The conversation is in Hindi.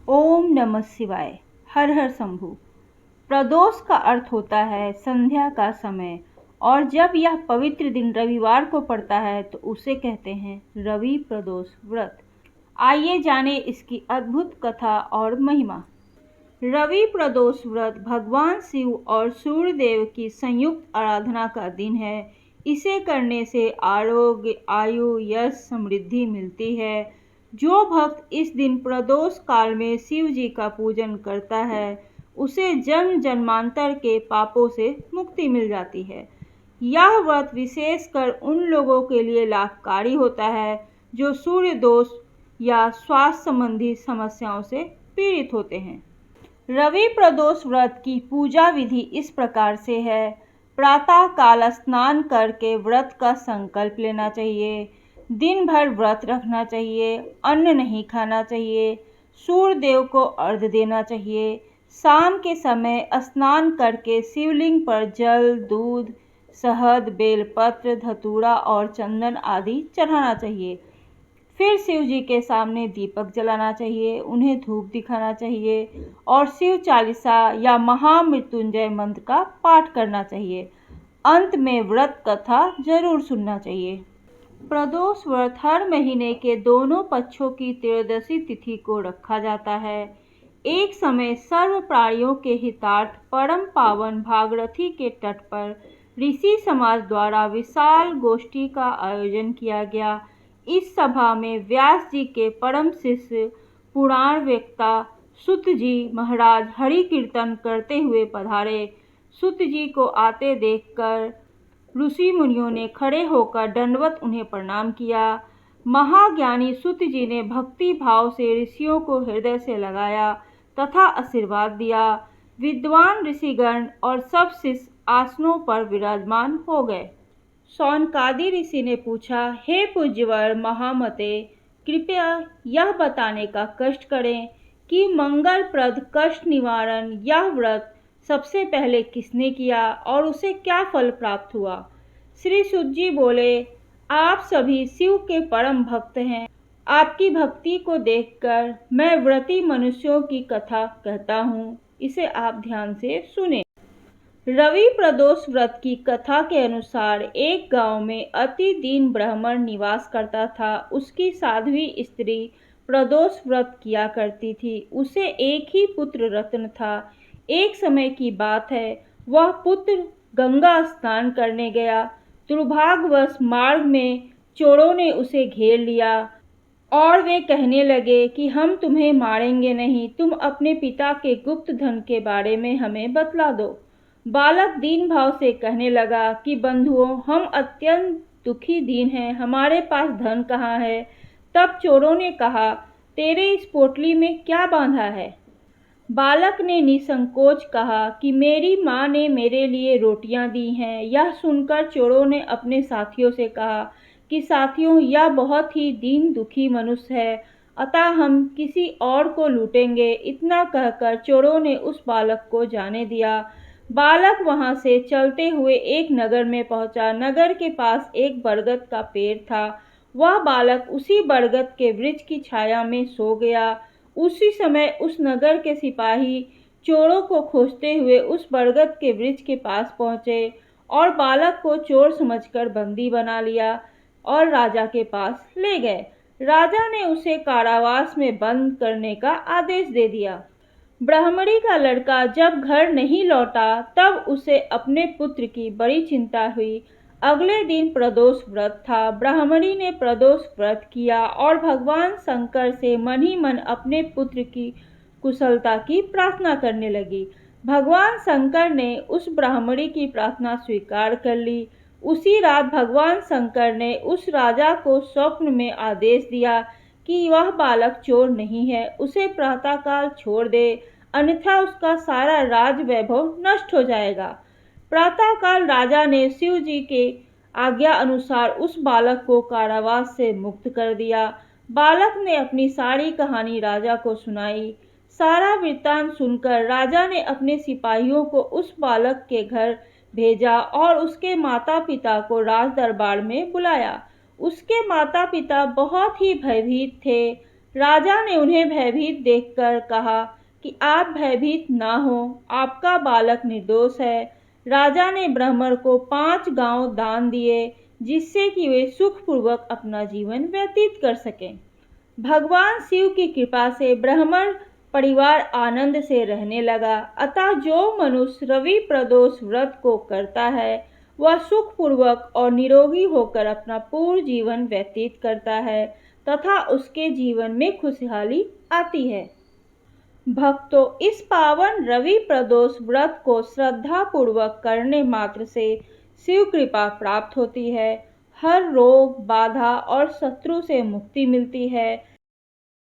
ओम नमः शिवाय। हर हर शंभु। प्रदोष का अर्थ होता है संध्या का समय, और जब यह पवित्र दिन रविवार को पड़ता है तो उसे कहते हैं रवि प्रदोष व्रत। आइए जाने इसकी अद्भुत कथा और महिमा। रवि प्रदोष व्रत भगवान शिव और सूर्य देव की संयुक्त आराधना का दिन है। इसे करने से आरोग्य, आयु, यश, समृद्धि मिलती है। जो भक्त इस दिन प्रदोष काल में शिव जी का पूजन करता है उसे जन्म जन्मांतर के पापों से मुक्ति मिल जाती है। यह व्रत विशेषकर उन लोगों के लिए लाभकारी होता है जो सूर्य दोष या स्वास्थ्य संबंधी समस्याओं से पीड़ित होते हैं। रवि प्रदोष व्रत की पूजा विधि इस प्रकार से है। प्रातः काल स्नान करके व्रत का संकल्प लेना चाहिए। दिन भर व्रत रखना चाहिए। अन्न नहीं खाना चाहिए। सूर्य देव को अर्घ्य देना चाहिए। शाम के समय स्नान करके शिवलिंग पर जल, दूध, शहद, बेलपत्र, धतूरा और चंदन आदि चढ़ाना चाहिए। फिर शिव जी के सामने दीपक जलाना चाहिए, उन्हें धूप दिखाना चाहिए और शिव चालीसा या महामृत्युंजय मंत्र का पाठ करना चाहिए। अंत में व्रत कथा जरूर सुनना चाहिए। प्रदोष व्रत हर महीने के दोनों पक्षों की त्रयोदशी तिथि को रखा जाता है। एक समय सर्व प्राणियों के हितार्थ परम पावन भागीरथी के तट पर ऋषि समाज द्वारा विशाल गोष्ठी का आयोजन किया गया। इस सभा में व्यास जी के परम शिष्य पुराण वक्ता सूत जी महाराज हरि कीर्तन करते हुए पधारे। सूत जी को आते देखकर ऋषि मुनियों ने खड़े होकर दंडवत उन्हें प्रणाम किया। महाज्ञानी सूत जी ने भक्ति भाव से ऋषियों को हृदय से लगाया तथा आशीर्वाद दिया। विद्वान ऋषिगण और सब शिष्य आसनों पर विराजमान हो गए। शौनकादि ऋषि ने पूछा, हे पूज्यवर महामते, कृपया यह बताने का कष्ट करें कि मंगलप्रद कष्ट निवारण यह व्रत सबसे पहले किसने किया और उसे क्या फल प्राप्त हुआ। श्री सूत जी बोले, आप सभी शिव के परम भक्त हैं। आपकी भक्ति को देखकर मैं व्रती मनुष्यों की कथा कहता हूँ, इसे आप ध्यान से सुने। रवि प्रदोष व्रत की कथा के अनुसार एक गांव में अति दीन ब्राह्मण निवास करता था। उसकी साध्वी स्त्री प्रदोष व्रत किया करती थी। उसे एक ही पुत्र रत्न था। एक समय की बात है, वह पुत्र गंगा स्नान करने गया। दुर्भाग्यवश मार्ग में चोरों ने उसे घेर लिया और वे कहने लगे कि हम तुम्हें मारेंगे नहीं, तुम अपने पिता के गुप्त धन के बारे में हमें बतला दो। बालक दीन भाव से कहने लगा कि बंधुओं, हम अत्यंत दुखी दीन हैं, हमारे पास धन कहाँ है। तब चोरों ने कहा, तेरे इस पोटली में क्या बांधा है। बालक ने निसंकोच कहा कि मेरी माँ ने मेरे लिए रोटियां दी हैं। यह सुनकर चोरों ने अपने साथियों से कहा कि साथियों, यह बहुत ही दीन दुखी मनुष्य है, अतः हम किसी और को लूटेंगे। इतना कहकर चोरों ने उस बालक को जाने दिया। बालक वहां से चलते हुए एक नगर में पहुंचा। नगर के पास एक बरगद का पेड़ था। वह बालक उसी बरगद के वृक्ष की छाया में सो गया। उसी समय उस नगर के सिपाही चोरों को खोजते हुए उस बरगद के वृक्ष के पास पहुंचे और बालक को चोर समझकर बंदी बना लिया और राजा के पास ले गए। राजा ने उसे कारावास में बंद करने का आदेश दे दिया। ब्राह्मणी का लड़का जब घर नहीं लौटा तब उसे अपने पुत्र की बड़ी चिंता हुई। अगले दिन प्रदोष व्रत था। ब्राह्मणी ने प्रदोष व्रत किया और भगवान शंकर से मन ही मन अपने पुत्र की कुशलता की प्रार्थना करने लगी। भगवान शंकर ने उस ब्राह्मणी की प्रार्थना स्वीकार कर ली। उसी रात भगवान शंकर ने उस राजा को स्वप्न में आदेश दिया कि वह बालक चोर नहीं है, उसे प्रातःकाल छोड़ दे, अन्यथा उसका सारा राज वैभव नष्ट हो जाएगा। प्रातःकाल राजा ने शिव जी के आज्ञा अनुसार उस बालक को कारावास से मुक्त कर दिया। बालक ने अपनी सारी कहानी राजा को सुनाई। सारा वृत्तांत सुनकर राजा ने अपने सिपाहियों को उस बालक के घर भेजा और उसके माता पिता को राज दरबार में बुलाया। उसके माता पिता बहुत ही भयभीत थे। राजा ने उन्हें भयभीत देखकर कहा कि आप भयभीत ना हो, आपका बालक निर्दोष है। राजा ने ब्राह्मण को 5 गांव दान दिए, जिससे कि वे सुखपूर्वक अपना जीवन व्यतीत कर सकें। भगवान शिव की कृपा से ब्राह्मण परिवार आनंद से रहने लगा। अतः जो मनुष्य रवि प्रदोष व्रत को करता है, वह सुखपूर्वक और निरोगी होकर अपना पूर्ण जीवन व्यतीत करता है तथा उसके जीवन में खुशहाली आती है। भक्तों, इस पावन रवि प्रदोष व्रत को श्रद्धा पूर्वक करने मात्र से शिव कृपा प्राप्त होती है। हर रोग, बाधा और शत्रु से मुक्ति मिलती है।